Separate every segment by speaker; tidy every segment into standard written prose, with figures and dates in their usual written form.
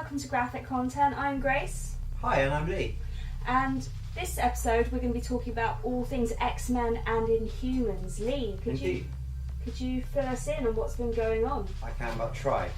Speaker 1: welcome to Graphic Content. I'm Grace.
Speaker 2: Hi, and I'm Lee.
Speaker 1: And this episode we're going to be talking about all things X-Men and Inhumans. Lee, could you fill us in on what's been going on?
Speaker 2: I can but try.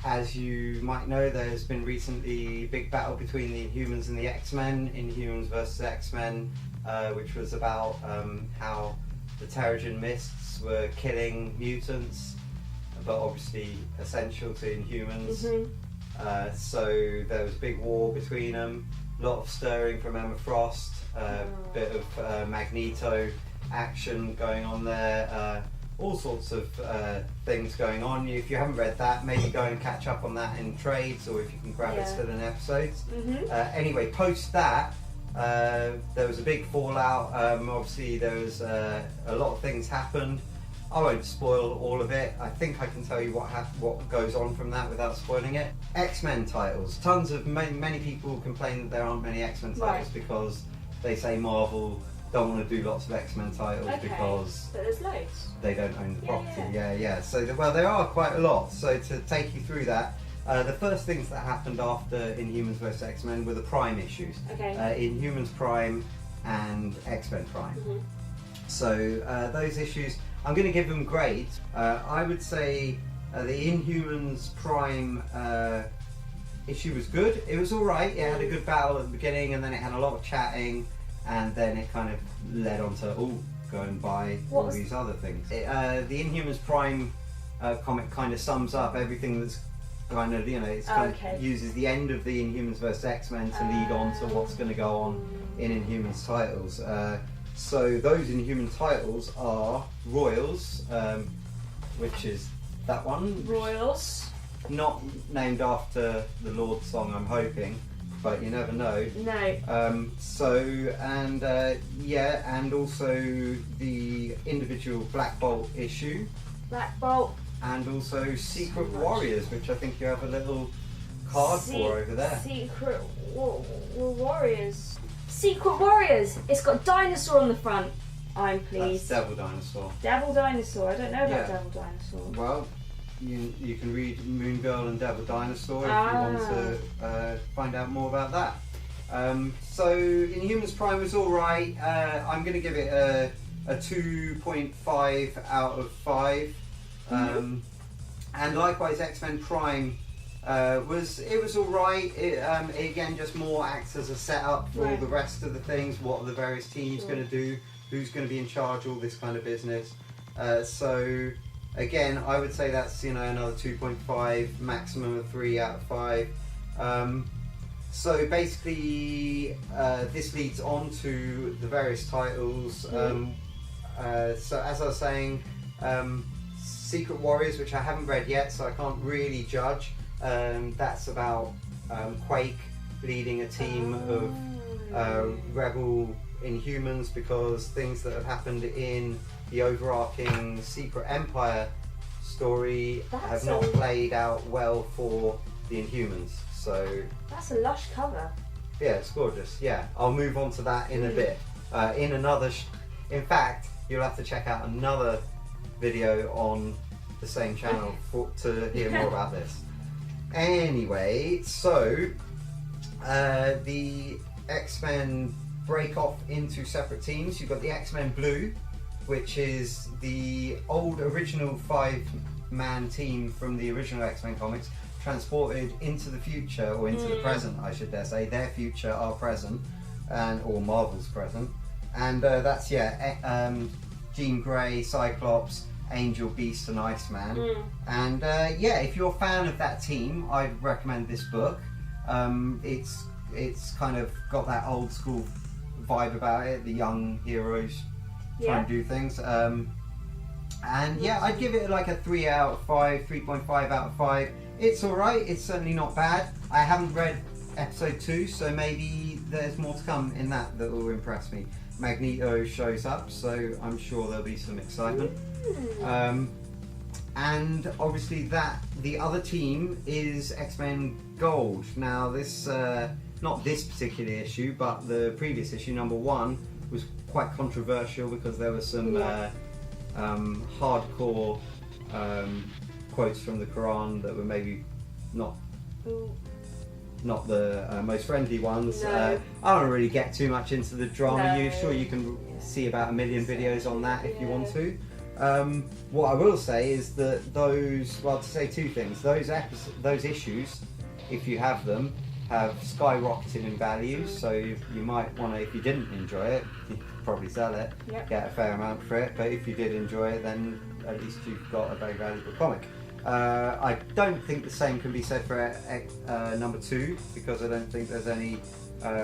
Speaker 2: As you might know, there's been recently a big battle between the Inhumans and the X-Men, Inhumans versus X-Men, which was about how the Terrigen Mists were killing mutants, but obviously essential to Inhumans.
Speaker 1: Mm-hmm.
Speaker 2: So there was a big war between them, a lot of stirring from Emma Frost, a bit of Magneto action going on there, all sorts of things going on. If you haven't read that, maybe go and catch up on that in trades, or if you can grab it still in episodes.
Speaker 1: Mm-hmm.
Speaker 2: Anyway, post that, there was a big fallout. Obviously there was a lot of things happened. I won't spoil all of it. I think I can tell you what goes on from that without spoiling it. X-Men titles. Many people complain that there aren't many X-Men titles because they say Marvel don't want to do lots of X-Men titles because
Speaker 1: but there's loads.
Speaker 2: They don't own the property. Yeah. So there are quite a lot. So to take you through that, the first things that happened after Inhumans vs X-Men were the Prime issues. Inhumans Prime and X-Men Prime.
Speaker 1: Mm-hmm.
Speaker 2: So those issues, I'm going to give them grades. I would say the Inhumans Prime issue was good. It was alright. It had a good battle at the beginning, and then it had a lot of chatting, and then it kind of led on to go and buy all these other things. The Inhumans Prime comic kind of sums up everything that's kind of, uses the end of the Inhumans vs X-Men to lead on to what's going to go on in Inhumans titles. So those Inhuman titles are Royals, which is that one.
Speaker 1: Royals.
Speaker 2: Not named after the Lord song, I'm hoping, but you never know.
Speaker 1: No.
Speaker 2: And also the individual Black Bolt issue.
Speaker 1: Black Bolt.
Speaker 2: And also Secret Warriors, which I think you have a little card for over there.
Speaker 1: Secret Warriors. Secret Warriors! It's got dinosaur on the front. I'm pleased.
Speaker 2: That's Devil Dinosaur.
Speaker 1: Devil Dinosaur. I don't know about Devil Dinosaur.
Speaker 2: Well, you can read Moon Girl and Devil Dinosaur if you want to find out more about that. So Inhumans Prime was alright. I'm going to give it a 2.5 out of 5. And likewise X-Men Prime was alright. It again just more acts as a setup for all the rest of the things. What are the various teams going to do? Who's going to be in charge? All this kind of business. So again, I would say that's another 2.5, maximum of 3 out of 5. So basically, this leads on to the various titles. So as I was saying, Secret Warriors, which I haven't read yet, so I can't really judge. That's about Quake leading a team of rebel Inhumans because things that have happened in the overarching Secret Empire story have not played out well for the Inhumans. So
Speaker 1: that's a lush cover.
Speaker 2: Yeah, it's gorgeous. Yeah, I'll move on to that in a bit. In fact, you'll have to check out another video on the same channel to hear more about this. Anyway, so the X-Men break off into separate teams. You've got the X-Men Blue, which is the old original 5-man team from the original X-Men comics, transported into the future, or into the present, I should dare say. Their future, our present, or Marvel's present. And that's, Jean Grey, Cyclops, Angel, Beast and Iceman. And if you're a fan of that team, I'd recommend this book. It's kind of got that old school vibe about it, the young heroes trying to do things. I'd give it like a 3 out of 5, 3.5 out of 5. It's alright, it's certainly not bad. I haven't read episode 2, so maybe there's more to come in that will impress me. Magneto shows up, so I'm sure there'll be some excitement. And obviously the other team is X-Men Gold. Now this, not this particular issue, but the previous issue, number 1, was quite controversial because there were some hardcore quotes from the Quran that were maybe not
Speaker 1: Ooh.
Speaker 2: Not the most friendly ones.
Speaker 1: No.
Speaker 2: I don't really get too much into the drama.
Speaker 1: No.
Speaker 2: Sure, you can see about 1 million videos on that if you want to. What I will say is that to say two things. Those issues, if you have them, have skyrocketed in value. So you might want to, if you didn't enjoy it, you could probably sell it, get a fair amount for it. But if you did enjoy it, then at least you've got a very valuable comic. I don't think the same can be said for number 2, because I don't think there's any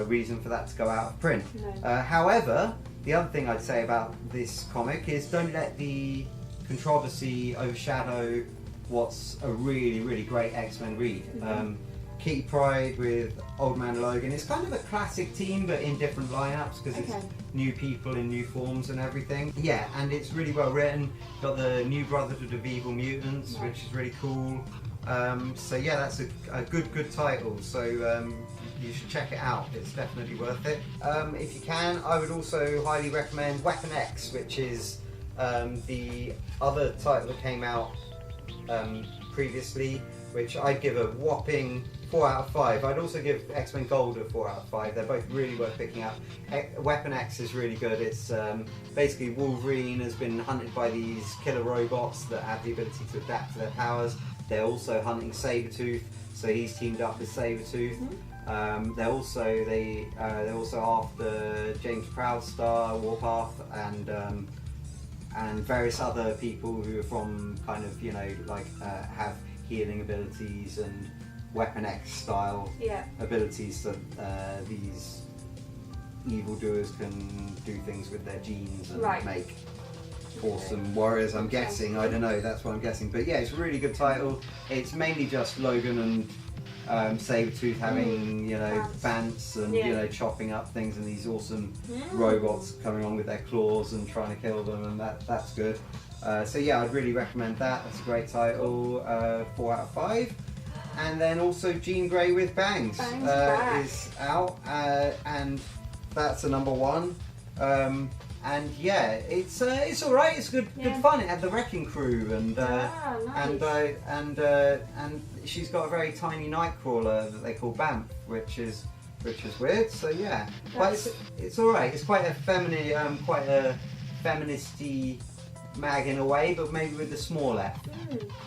Speaker 2: reason for that to go out of print.
Speaker 1: No.
Speaker 2: However, the other thing I'd say about this comic is don't let the controversy overshadow what's a really, really great X-Men read. Kitty Pryde with Old Man Logan. It's kind of a classic team, but in different lineups because it's new people in new forms and everything. Yeah, and it's really well written. Got the new Brotherhood of Evil Mutants, which is really cool. So yeah, that's a good title. So you should check it out. It's definitely worth it. If you can, I would also highly recommend Weapon X, which is the other title that came out previously, which I'd give a whopping 4 out of 5. I'd also give X-Men Gold a 4 out of 5. They're both really worth picking up. Weapon X is really good. It's basically Wolverine has been hunted by these killer robots that have the ability to adapt to their powers. They're also hunting Sabretooth, so he's teamed up with Sabretooth. They're also after James Proudstar, Warpath, and various other people who are from kind of, have healing abilities and Weapon X style abilities that these evildoers can do things with their genes and make awesome warriors, I'm guessing. I don't know, that's what I'm guessing. But yeah, it's a really good title. It's mainly just Logan and Sabretooth having, bants and, chopping up things, and these awesome robots coming on with their claws and trying to kill them, and that's good. So yeah, I'd really recommend that. That's a great title. 4 out of 5. And then also Jean Grey with Bangs is out, and that's a number 1. And yeah, it's all right. It's good fun. It had the Wrecking Crew, and and she's got a very tiny Nightcrawler that they call Bamf, which is weird. So yeah, but it's all right. It's quite a feminine, quite a feministy mag in a way, but maybe with the small F,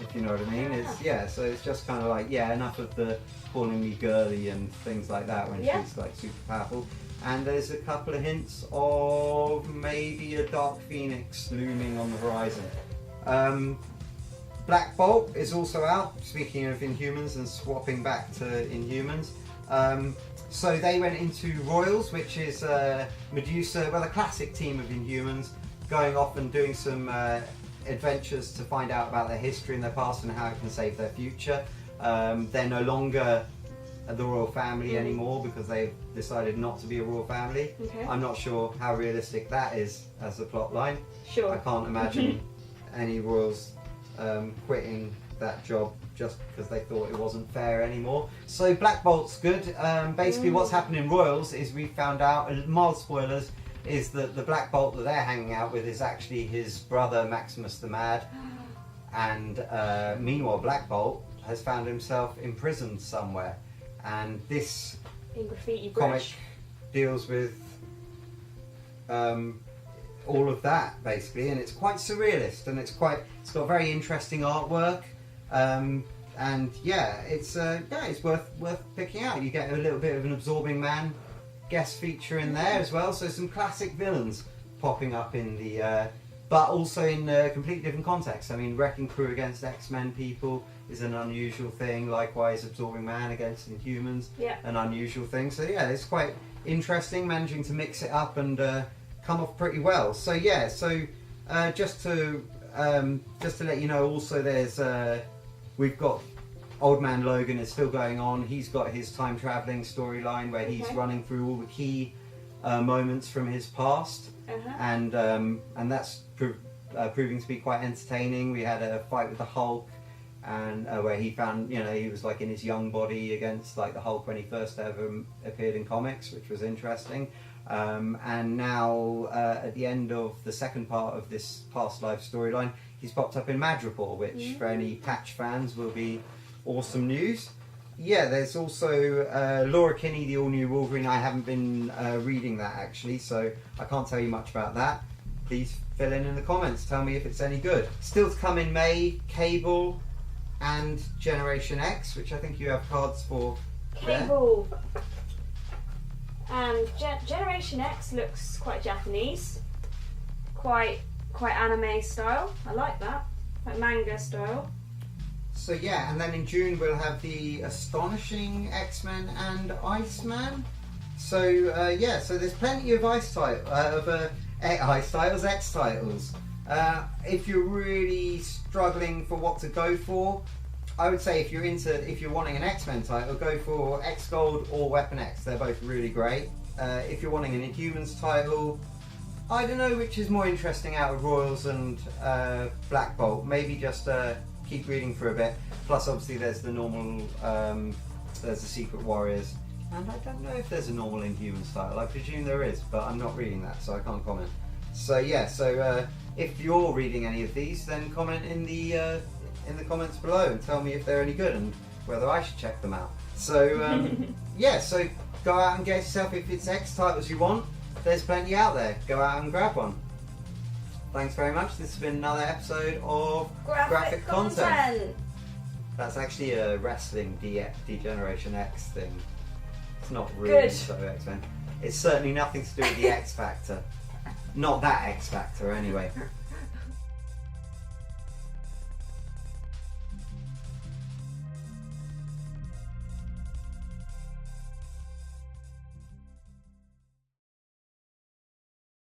Speaker 2: if you know what I mean. So it's just kind of like, enough of the calling me girly and things like that when she's like super powerful. And there's a couple of hints of maybe a Dark Phoenix looming on the horizon. Black Bolt is also out, speaking of Inhumans and swapping back to Inhumans. So they went into Royals, which is Medusa, the classic team of Inhumans, going off and doing some adventures to find out about their history and their past and how it can save their future. They're no longer the royal family anymore because they've decided not to be a royal family. I'm not sure how realistic that is as a plot line. I can't imagine any royals quitting that job just because they thought it wasn't fair anymore. So Black Bolt's good. Basically what's happened in Royals is we found out, mild spoilers, is that the Black Bolt that they're hanging out with is actually his brother Maximus the Mad, and meanwhile Black Bolt has found himself imprisoned somewhere, and this comic deals with all of that basically, and it's quite surrealist, and it's got very interesting artwork, and it's worth picking out. You get a little bit of an Absorbing Man guest feature in there as well, so some classic villains popping up in the but also in a completely different context. I mean, Wrecking Crew against X-Men people is an unusual thing, likewise Absorbing Man against Inhumans, an unusual thing. So yeah, it's quite interesting, managing to mix it up and come off pretty well. So yeah, just to let you know, also there's we've got Old Man Logan is still going on. He's got his time traveling storyline where he's running through all the key moments from his past, and that's proving to be quite entertaining. We had a fight with the Hulk, and where he found, he was like in his young body against like the Hulk when he first ever appeared in comics, which was interesting. And now at the end of the second part of this past life storyline, he's popped up in Madripoor, which for any Patch fans will be awesome news. yeah, there's also Laura Kinney, the all-new Wolverine. I haven't been reading that actually, so I can't tell you much about that. Please fill in the comments. Tell me if it's any good. Still to come in May, Cable and Generation X, which I think you have cards for.
Speaker 1: Cable. And Generation X looks quite Japanese, quite anime style. I like that, like manga style.
Speaker 2: So yeah, and then in June we'll have the Astonishing X-Men and Iceman. So yeah, so there's plenty of X titles. If you're really struggling for what to go for, I would say if you're wanting an X-Men title, go for X Gold or Weapon X. They're both really great. If you're wanting an Inhumans title, I don't know which is more interesting out of Royals and Black Bolt. Maybe just keep reading for a bit. Plus, obviously, there's the normal, there's the Secret Warriors, and I don't know if there's a normal Inhumans title. I presume there is, but I'm not reading that, so I can't comment. So yeah, so if you're reading any of these, then comment in the comments below and tell me if they're any good and whether I should check them out. So yeah, so go out and get yourself, if it's X titles you want, there's plenty out there. Go out and grab one. Thanks very much. This has been another episode of Graphic Content. That's actually a wrestling Degeneration X thing. It's not really so X-Men. It's certainly nothing to do with the X Factor. Not that X Factor, anyway.